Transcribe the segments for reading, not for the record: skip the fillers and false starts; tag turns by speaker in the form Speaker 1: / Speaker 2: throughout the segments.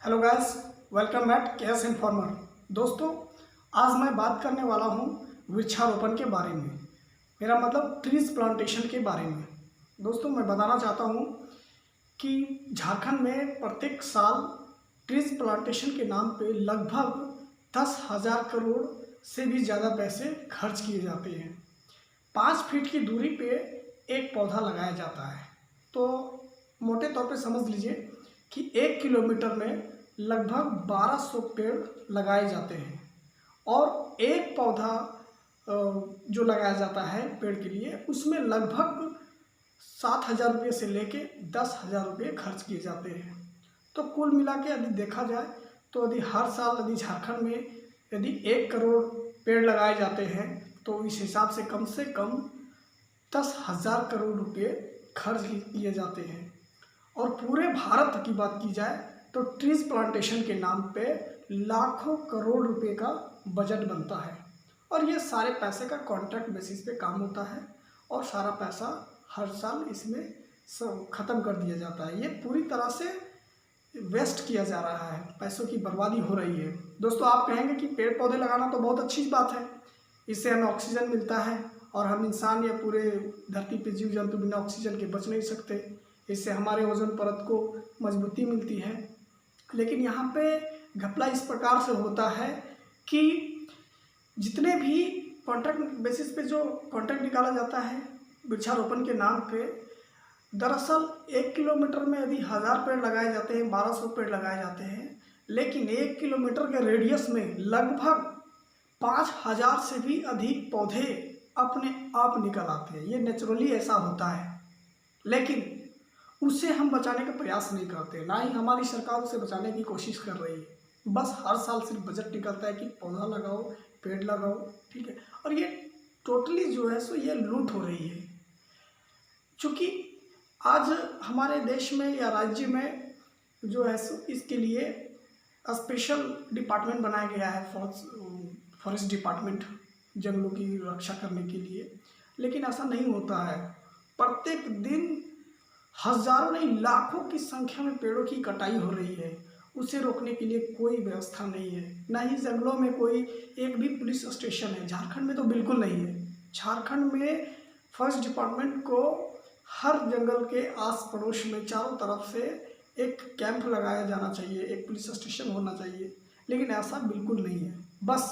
Speaker 1: Hello guys, welcome at KS informer. दोस्तों, आज मैं बात करने वाला हूँ वृक्षारोपण के बारे में। मेरा मतलब ट्रीज प्लांटेशन के बारे में। दोस्तों, मैं बताना चाहता हूँ कि झारखंड में प्रत्येक साल ट्रीज प्लांटेशन के नाम पे लगभग 10,000 करोड़ से भी ज़्यादा पैसे खर्च किए जाते हैं। 5 फीट की दूरी पे एक पौधा लगाया जाता है। तो मोटे तौर पे समझ लीजिए कि 1 किलोमीटर में लगभग 1200 पेड़ लगाए जाते हैं और एक पौधा जो लगाया जाता है पेड़ के लिए, उसमें लगभग 7,000 रुपये से लेके 10,000 रुपये खर्च किए जाते हैं। तो कुल मिला के यदि देखा जाए तो यदि हर साल यदि झारखंड में यदि 1 करोड़ पेड़ लगाए जाते हैं तो इस हिसाब से कम 10,000 करोड़ रुपये खर्च किए जाते हैं। और पूरे भारत की बात की जाए तो ट्रीज प्लांटेशन के नाम पे लाखों करोड़ रुपए का बजट बनता है और ये सारे पैसे का कॉन्ट्रैक्ट बेसिस पे काम होता है और सारा पैसा हर साल इसमें सब ख़त्म कर दिया जाता है। ये पूरी तरह से वेस्ट किया जा रहा है, पैसों की बर्बादी हो रही है। दोस्तों, आप कहेंगे कि पेड़ पौधे लगाना तो बहुत अच्छी बात है, इससे हमें ऑक्सीजन मिलता है और हम इंसान या पूरे धरती पे जीव जंतु बिना ऑक्सीजन के बच नहीं सकते। इससे हमारे ओजोन परत को मजबूती मिलती है। लेकिन यहाँ पे घपला इस प्रकार से होता है कि जितने भी कॉन्ट्रैक्ट बेसिस पे जो कॉन्ट्रैक्ट निकाला जाता है वृक्षारोपण के नाम पे, दरअसल 1 किलोमीटर में यदि 1000 पेड़ लगाए जाते हैं, 1200 पेड़ लगाए जाते हैं, लेकिन 1 किलोमीटर के रेडियस में लगभग 5,000 से भी अधिक पौधे अपने आप निकल आते हैं। ये नेचुरली ऐसा होता है, लेकिन उसे हम बचाने का प्रयास नहीं करते, ना ही हमारी सरकार उसे बचाने की कोशिश कर रही है। बस हर साल सिर्फ बजट निकलता है कि पौधा लगाओ, पेड़ लगाओ, ठीक है। और ये टोटली जो है सो ये लूट हो रही है। चूँकि आज हमारे देश में या राज्य में जो है सो इसके लिए स्पेशल डिपार्टमेंट बनाया गया है, फॉरेस्ट डिपार्टमेंट, जंगलों की रक्षा करने के लिए। लेकिन ऐसा नहीं होता है। प्रत्येक दिन हजारों नहीं लाखों की संख्या में पेड़ों की कटाई हो रही है। उसे रोकने के लिए कोई व्यवस्था नहीं है, ना ही जंगलों में कोई एक भी पुलिस स्टेशन है। झारखंड में तो बिल्कुल नहीं है। झारखंड में फॉरेस्ट डिपार्टमेंट को हर जंगल के आस पड़ोस में चारों तरफ से एक कैंप लगाया जाना चाहिए, एक पुलिस स्टेशन होना चाहिए, लेकिन ऐसा बिल्कुल नहीं है। बस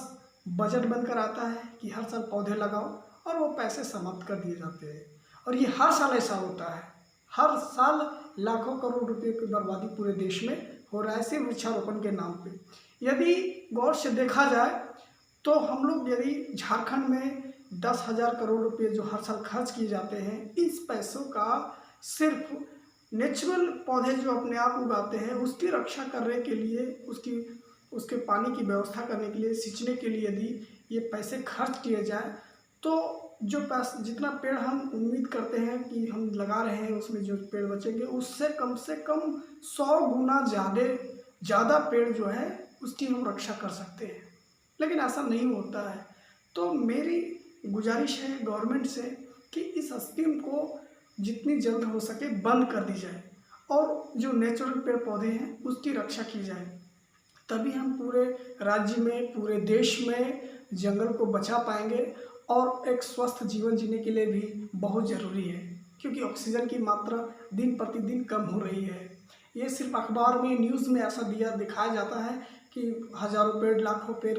Speaker 1: बजट बनकर आता है कि हर साल पौधे लगाओ और वो पैसे समाप्त कर दिए जाते हैं। और ये हर साल ऐसा होता है। हर साल लाखों करोड़ रुपए की बर्बादी पूरे देश में हो रहा है सिर्फ वृक्षारोपण के नाम पे। यदि गौर से देखा जाए तो हम लोग यदि झारखंड में 10,000 करोड़ रुपए जो हर साल खर्च किए जाते हैं, इस पैसों का सिर्फ नेचुरल पौधे जो अपने आप उगाते हैं उसकी रक्षा करने के लिए, उसके पानी की व्यवस्था करने के लिए, सींचने के लिए यदि ये पैसे खर्च किए जाए तो जो जितना पेड़ हम उम्मीद करते हैं कि हम लगा रहे हैं उसमें जो पेड़ बचेंगे उससे कम 100 गुना ज़्यादा पेड़ जो है उसकी हम रक्षा कर सकते हैं। लेकिन ऐसा नहीं होता है। तो मेरी गुजारिश है गवर्नमेंट से कि इस स्कीम को जितनी जल्द हो सके बंद कर दी जाए और जो नेचुरल पेड़ पौधे हैं उसकी रक्षा की जाए। तभी हम पूरे राज्य में, पूरे देश में जंगल को बचा पाएंगे और एक स्वस्थ जीवन जीने के लिए भी बहुत ज़रूरी है, क्योंकि ऑक्सीजन की मात्रा दिन प्रतिदिन कम हो रही है। ये सिर्फ अखबार में, न्यूज़ में ऐसा दिखाया जाता है कि हज़ारों पेड़, लाखों पेड़,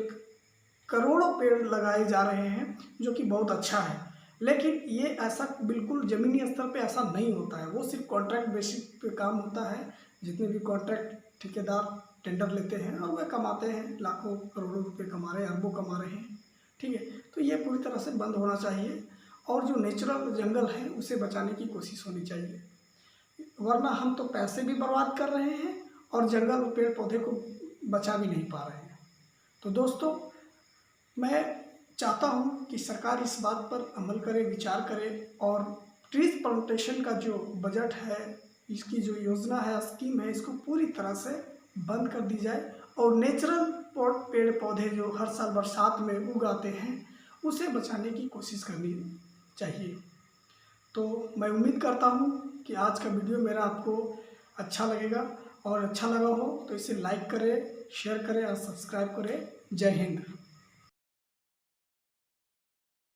Speaker 1: करोड़ों पेड़ लगाए जा रहे हैं, जो कि बहुत अच्छा है। लेकिन ये ऐसा बिल्कुल ज़मीनी स्तर पे ऐसा नहीं होता है। वो सिर्फ कॉन्ट्रैक्ट बेसिस पे काम होता है। जितने भी कॉन्ट्रैक्ट ठेकेदार टेंडर लेते हैं और वे कमाते हैं, लाखों करोड़ों रुपए कमा रहे हैं, अरबों कमा रहे हैं, ठीक है। तो ये पूरी तरह से बंद होना चाहिए और जो नेचुरल जंगल है उसे बचाने की कोशिश होनी चाहिए। वरना हम तो पैसे भी बर्बाद कर रहे हैं और जंगल और पेड़ पौधे को बचा भी नहीं पा रहे हैं। तो दोस्तों, मैं चाहता हूँ कि सरकार इस बात पर अमल करे, विचार करे और ट्रीज प्लांटेशन का जो बजट है, इसकी जो योजना है, स्कीम है, इसको पूरी तरह से बंद कर दी जाए और नेचुरल पेड़ पौधे जो हर साल बरसात में उगाते हैं उसे बचाने की कोशिश करनी चाहिए। तो मैं उम्मीद करता हूँ कि आज का वीडियो मेरा आपको अच्छा लगेगा और अच्छा लगा हो तो इसे लाइक करें, शेयर करें और सब्सक्राइब करें। जय हिंद।